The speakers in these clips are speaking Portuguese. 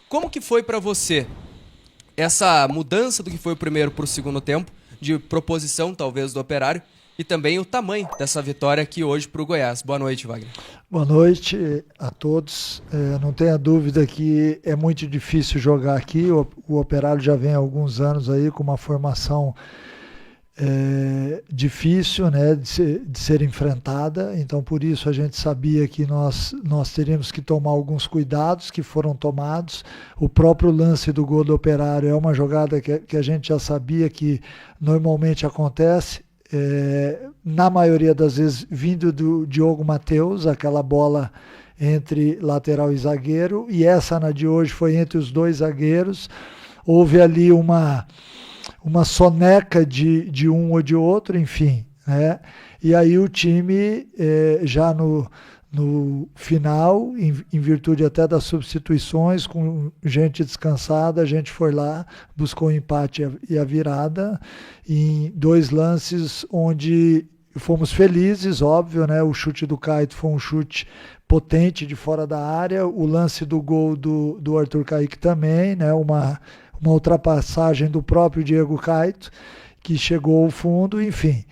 Como que foi para você essa mudança do que foi o primeiro para o segundo tempo, de proposição talvez do Operário, e também o tamanho dessa vitória aqui hoje para o Goiás? Boa noite, Wagner. Boa noite a todos. Não tenha dúvida que é muito difícil jogar aqui. O Operário já vem há alguns anos aí com uma formação difícil, né, de ser enfrentada. Então, por isso a gente sabia que nós teríamos que tomar alguns cuidados que foram tomados. O próprio lance do gol do Operário é uma jogada que a gente já sabia que normalmente acontece. Na maioria das vezes vindo do Diogo Matheus, aquela bola entre lateral e zagueiro, e essa na de hoje foi entre os dois zagueiros. Houve ali uma soneca de um ou de outro, enfim, né? E aí o time já no final, em virtude até das substituições, com gente descansada, a gente foi lá, buscou o empate e a virada em dois lances onde fomos felizes, óbvio, né? O chute do Caíto foi um chute potente de fora da área, o lance do gol do Arthur Kaique também, né? Uma ultrapassagem do próprio Diego Caíto, que chegou ao fundo, enfim.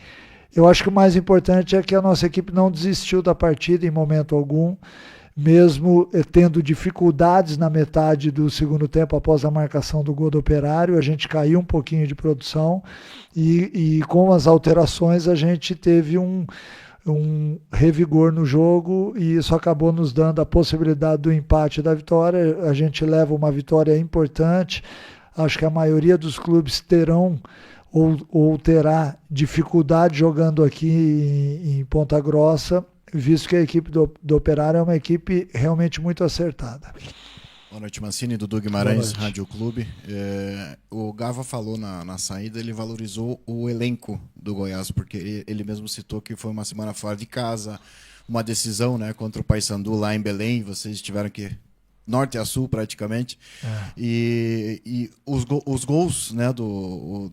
Eu acho que o mais importante é que a nossa equipe não desistiu da partida em momento algum, mesmo tendo dificuldades na metade do segundo tempo após a marcação do gol do Operário. A gente caiu um pouquinho de produção e com as alterações a gente teve um revigor no jogo e isso acabou nos dando a possibilidade do empate e da vitória. A gente leva uma vitória importante. Acho que a maioria dos clubes terão ou terá dificuldade jogando aqui em Ponta Grossa, visto que a equipe do Operário é uma equipe realmente muito acertada. Boa noite, Mancini, Dudu Guimarães, Rádio Clube. O Gava falou na saída, ele valorizou o elenco do Goiás, porque ele mesmo citou que foi uma semana fora de casa, uma decisão, né, contra o Paysandu lá em Belém, vocês tiveram que norte a sul praticamente, e os gols, né, do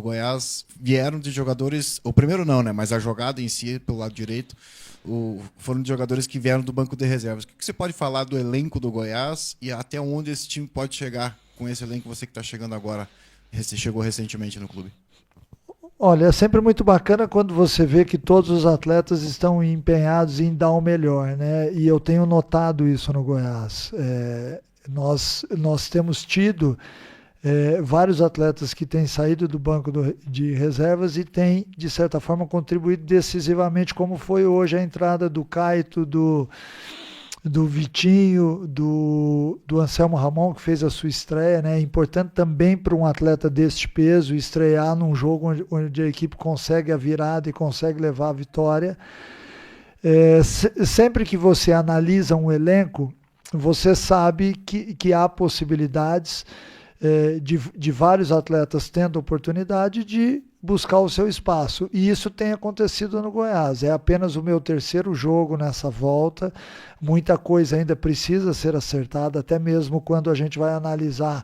Goiás vieram de jogadores, o primeiro não, né, mas a jogada em si pelo lado direito foram de jogadores que vieram do banco de reservas. O que você pode falar do elenco do Goiás e até onde esse time pode chegar com esse elenco, você que está chegando agora, chegou recentemente no clube? Olha, é sempre muito bacana quando você vê que todos os atletas estão empenhados em dar o melhor, né? E eu tenho notado isso no Goiás. Nós temos tido vários atletas que têm saído do banco de reservas e têm, de certa forma, contribuído decisivamente, como foi hoje a entrada do Caíto, do Vitinho, do Anselmo Ramon, que fez a sua estreia, né? É importante também para um atleta deste peso estrear num jogo onde a equipe consegue a virada e consegue levar a vitória. Sempre que você analisa um elenco, você sabe que há possibilidades de vários atletas tendo oportunidade de buscar o seu espaço, e isso tem acontecido no Goiás. É apenas o meu terceiro jogo nessa volta, muita coisa ainda precisa ser acertada, até mesmo quando a gente vai analisar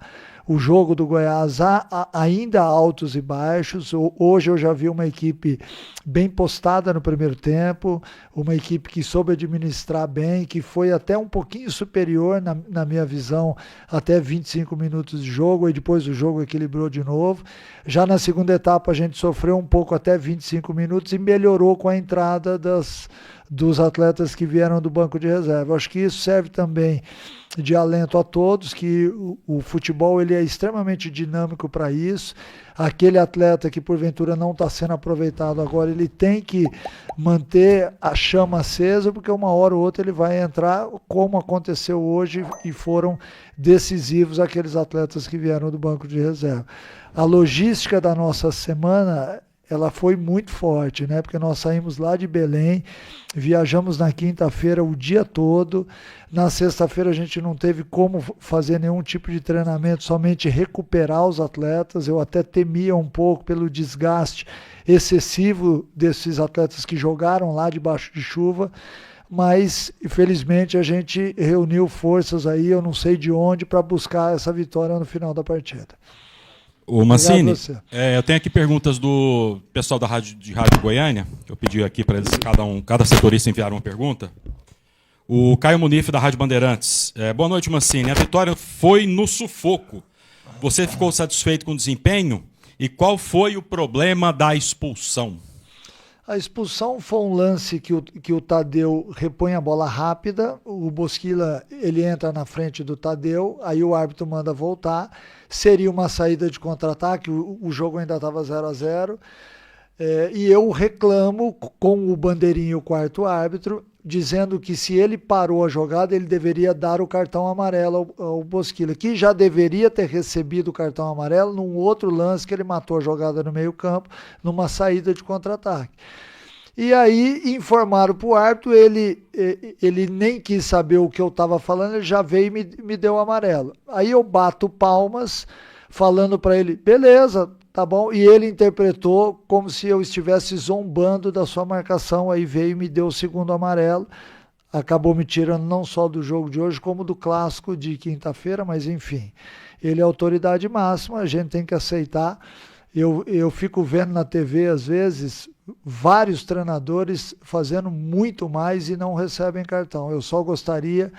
o jogo do Goiás, há ainda altos e baixos. Hoje eu já vi uma equipe bem postada no primeiro tempo, uma equipe que soube administrar bem, que foi até um pouquinho superior, na minha visão, até 25 minutos de jogo, e depois o jogo equilibrou de novo. Já na segunda etapa a gente sofreu um pouco até 25 minutos e melhorou com a entrada dos atletas que vieram do banco de reserva. Acho que isso serve também de alento a todos, que o futebol ele é extremamente dinâmico para isso. Aquele atleta que porventura não está sendo aproveitado agora, ele tem que manter a chama acesa, porque uma hora ou outra ele vai entrar, como aconteceu hoje, e foram decisivos aqueles atletas que vieram do banco de reserva. A logística da nossa semana, ela foi muito forte, né? Porque nós saímos lá de Belém, viajamos na quinta-feira o dia todo. Na sexta-feira a gente não teve como fazer nenhum tipo de treinamento, somente recuperar os atletas. Eu até temia um pouco pelo desgaste excessivo desses atletas que jogaram lá debaixo de chuva, mas infelizmente a gente reuniu forças aí, eu não sei de onde, para buscar essa vitória no final da partida. Ô Mancini, eu tenho aqui perguntas do pessoal de Rádio Goiânia. Eu pedi aqui para eles, cada setorista enviar uma pergunta. O Caio Munif, da Rádio Bandeirantes. Boa noite, Mancini. A vitória foi no sufoco. Você ficou satisfeito com o desempenho? E qual foi o problema da expulsão? A expulsão foi um lance que o Tadeu repõe a bola rápida, o Bosquilla ele entra na frente do Tadeu, aí o árbitro manda voltar, seria uma saída de contra-ataque, o jogo ainda estava 0-0, e eu reclamo com o bandeirinha e o quarto árbitro, dizendo que se ele parou a jogada, ele deveria dar o cartão amarelo ao Bosquilla, que já deveria ter recebido o cartão amarelo num outro lance que ele matou a jogada no meio campo, numa saída de contra-ataque. E aí informaram para o árbitro, ele nem quis saber o que eu estava falando, ele já veio e me deu o amarelo. Aí eu bato palmas, falando para ele, beleza, tá bom, e ele interpretou como se eu estivesse zombando da sua marcação, aí veio e me deu o segundo amarelo, acabou me tirando não só do jogo de hoje, como do clássico de quinta-feira, mas enfim, ele é autoridade máxima, a gente tem que aceitar. Eu fico vendo na TV, às vezes, vários treinadores fazendo muito mais e não recebem cartão. Eu só gostaria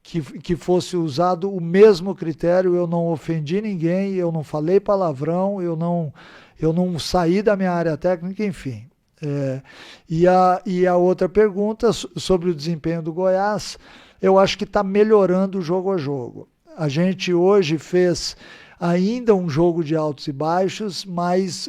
que fosse usado o mesmo critério, eu não ofendi ninguém, eu não falei palavrão, eu não saí da minha área técnica, enfim. E a outra pergunta sobre o desempenho do Goiás, eu acho que está melhorando jogo a jogo. A gente hoje fez ainda um jogo de altos e baixos, mas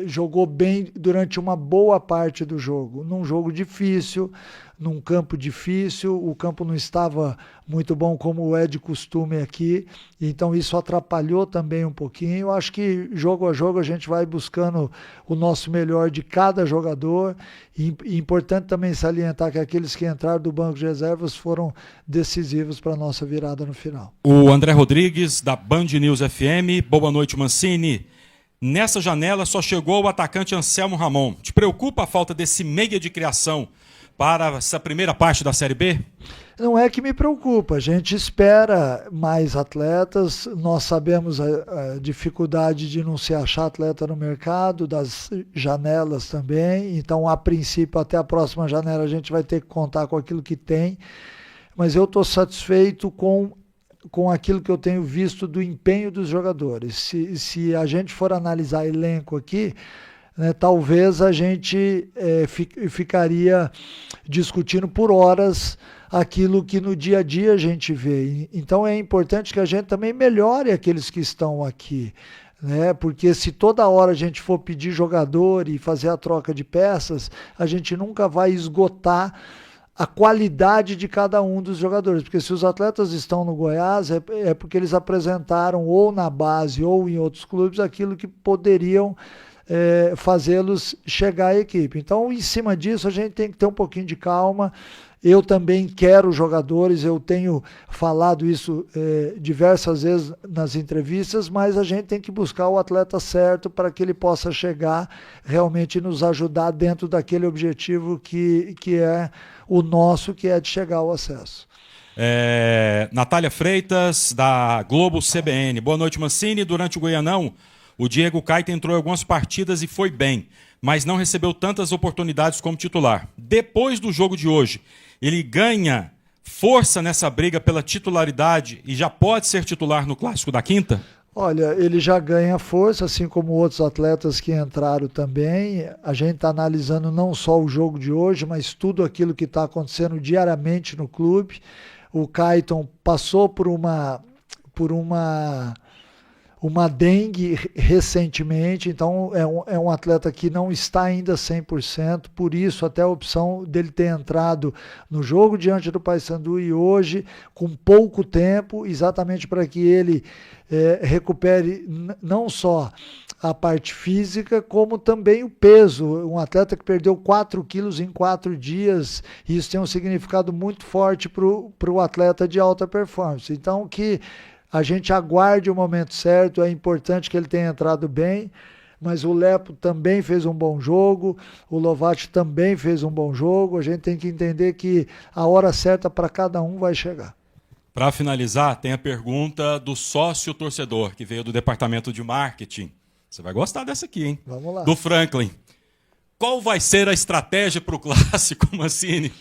jogou bem durante uma boa parte do jogo. Num jogo difícil, num campo difícil, o campo não estava muito bom como é de costume aqui, então isso atrapalhou também um pouquinho. Eu acho que jogo a jogo a gente vai buscando o nosso melhor de cada jogador, e importante também salientar que aqueles que entraram do banco de reservas foram decisivos para a nossa virada no final. O André Rodrigues, da Band News FM. Boa noite, Mancini. Nessa janela só chegou o atacante Anselmo Ramon. Te preocupa a falta desse meia de criação para essa primeira parte da Série B? Não é que me preocupa, a gente espera mais atletas, nós sabemos a dificuldade de não se achar atleta no mercado, das janelas também, então a princípio até a próxima janela a gente vai ter que contar com aquilo que tem, mas eu estou satisfeito com aquilo que eu tenho visto do empenho dos jogadores. Se a gente for analisar elenco aqui, né, talvez a gente ficaria discutindo por horas aquilo que no dia a dia a gente vê. Então é importante que a gente também melhore aqueles que estão aqui, né? Porque se toda hora a gente for pedir jogador e fazer a troca de peças, a gente nunca vai esgotar a qualidade de cada um dos jogadores, porque se os atletas estão no Goiás é porque eles apresentaram ou na base ou em outros clubes aquilo que poderiam fazê-los chegar à equipe. Então, em cima disso, a gente tem que ter um pouquinho de calma. Eu também quero jogadores, eu tenho falado isso diversas vezes nas entrevistas, mas a gente tem que buscar o atleta certo para que ele possa chegar realmente e nos ajudar dentro daquele objetivo que é o nosso, que é de chegar ao acesso. Natália Freitas, da Globo CBN. Boa noite, Mancini. Durante o Goianão, o Diego Caeta entrou em algumas partidas e foi bem, mas não recebeu tantas oportunidades como titular. Depois do jogo de hoje, ele ganha força nessa briga pela titularidade e já pode ser titular no Clássico da Quinta? Olha, ele já ganha força, assim como outros atletas que entraram também. A gente está analisando não só o jogo de hoje, mas tudo aquilo que está acontecendo diariamente no clube. O Caeton passou por uma dengue recentemente, então é um atleta que não está ainda 100%, por isso até a opção dele ter entrado no jogo diante do Paysandu e hoje, com pouco tempo, exatamente para que ele recupere não só a parte física, como também o peso. Um atleta que perdeu 4 quilos em 4 dias, e isso tem um significado muito forte para o atleta de alta performance. Então, que a gente aguarde o momento certo, é importante que ele tenha entrado bem, mas o Lepo também fez um bom jogo, o Lovati também fez um bom jogo, a gente tem que entender que a hora certa para cada um vai chegar. Para finalizar, tem a pergunta do sócio torcedor, que veio do departamento de marketing. Você vai gostar dessa aqui, hein? Vamos lá. Do Franklin. Qual vai ser a estratégia para o Clássico, Mancini?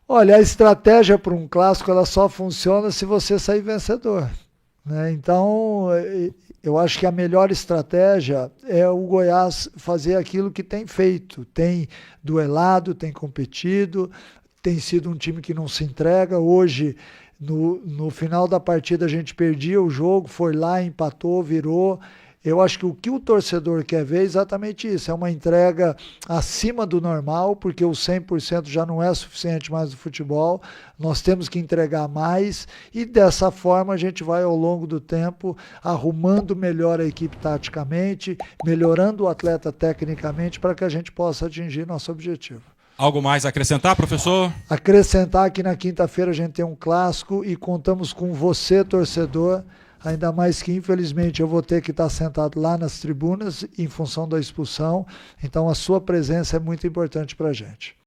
Olha, a estratégia para um clássico ela só funciona se você sair vencedor, né? Então, eu acho que a melhor estratégia é o Goiás fazer aquilo que tem feito. Tem duelado, tem competido, tem sido um time que não se entrega. Hoje, no final da partida, a gente perdia o jogo, foi lá, empatou, virou. Eu acho que o que o torcedor quer ver é exatamente isso, é uma entrega acima do normal, porque o 100% já não é suficiente mais no futebol, nós temos que entregar mais e dessa forma a gente vai ao longo do tempo arrumando melhor a equipe taticamente, melhorando o atleta tecnicamente para que a gente possa atingir nosso objetivo. Algo mais a acrescentar, professor? Acrescentar que na quinta-feira a gente tem um clássico e contamos com você, torcedor. Ainda mais que, infelizmente, eu vou ter que estar sentado lá nas tribunas em função da expulsão. Então, a sua presença é muito importante para a gente.